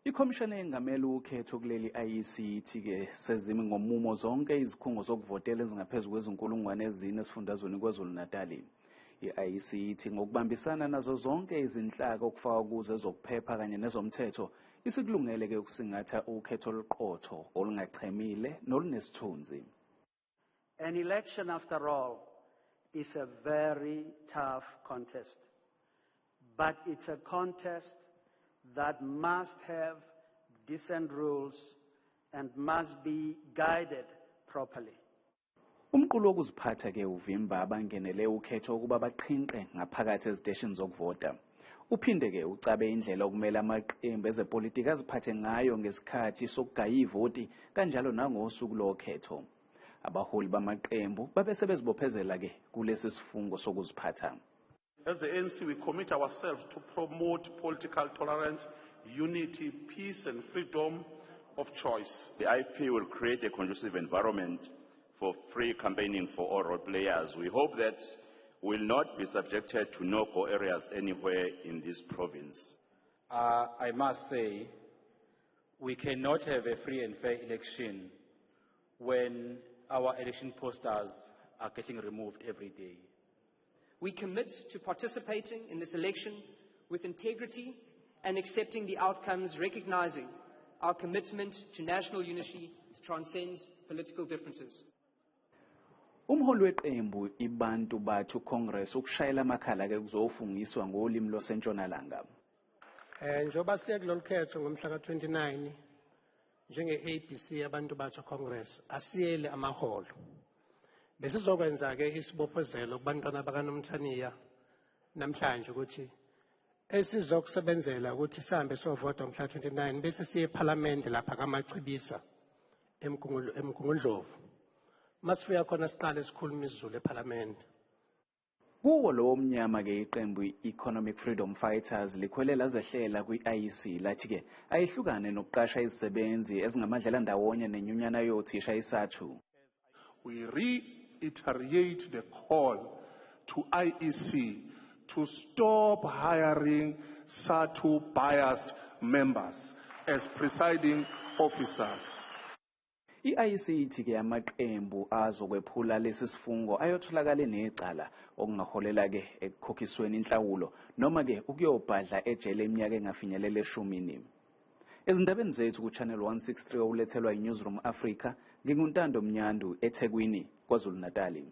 Ikhomishana engamele ukhetho kuleli IEC ke sezimi ngomumo zonke izikhungo zokuvotela ezingaphezulu kwezinkulungwane ezine esifundazweni KwaZulu-Natal. I-IEC ngokubambisana nazo zonke izinhlaka okufaka kuzo ezokuphepha kanye nezomthetho isikulungele ke ukusingatha ukhetho oluqotho olungachemile nolunesithunzi. An election, after all, is a very tough contest, but it's a contest that must have decent rules and must be guided properly. Umqulu wokuziphatha ke uvimba abangenele ukhetho ukuba baqhinqe ngaphakathi eziteshini zokuvota. Uphinde ke ucabe indlela okumele amaqembu ezepolitiki aziphathe ngayo ngesikhathi sokugaya ivoti kanjalo nangosuku lokhetho. Abaholi bamaqembu babe sebezibophezela ke kulesi sifungo sokuziphatha. As the ANC, we commit ourselves to promote political tolerance, unity, peace and freedom of choice. The IP will create a conducive environment for free campaigning for all role players. We hope that we will not be subjected to no-go areas anywhere in this province. I must say, we cannot have a free and fair election when our election posters are getting removed every day. We commit to participating in this election with integrity and accepting the outcomes, recognizing our commitment to national unity transcends political differences. Umholi weqembu iBantu Bathu Congress ukushayela amakhala ke kuzofungiswa ngolimi lwaseNtshonalanga. Njoba siya kulolu khetho ngomhla ka-29 njenge-ABC yaBantu Bathu Congress asiyele amaholo. Besizokwenza ke isibophezelo kubantwana bakaNomthaniya namhlanje ukuthi esizokusebenzela ukuthi sihambe sovota ngomhla 29 bese siye eParliament lapha kaMacibisa eMgungundlovu. Masifika khona siqale sikhuluma isiZulu eParliament. Kuwo lo mnyama ke iqembu Economic Freedom Fighters likhwelela zehlela kwi-IEC lathi ke ayihlukane nokuqasha izisebenzi ezingamadlela ndawonye nenyunyana yothisha isathu. We reiterate the call to IEC to stop hiring SATU biased members as presiding officers. I-IEC ke amaqembu azokwephula lesi sifungo ayotholakala necala okungaholela ke ekukhokhisweni inhlawulo noma ke ukuyobhadla ejele eminyaka engafinyelela 10. Ezindabeni zethu ku Channel 163 olethelwa iNewsroom Africa, nginguNtando Mnyandu eThekwini, KwaZulu-Natal.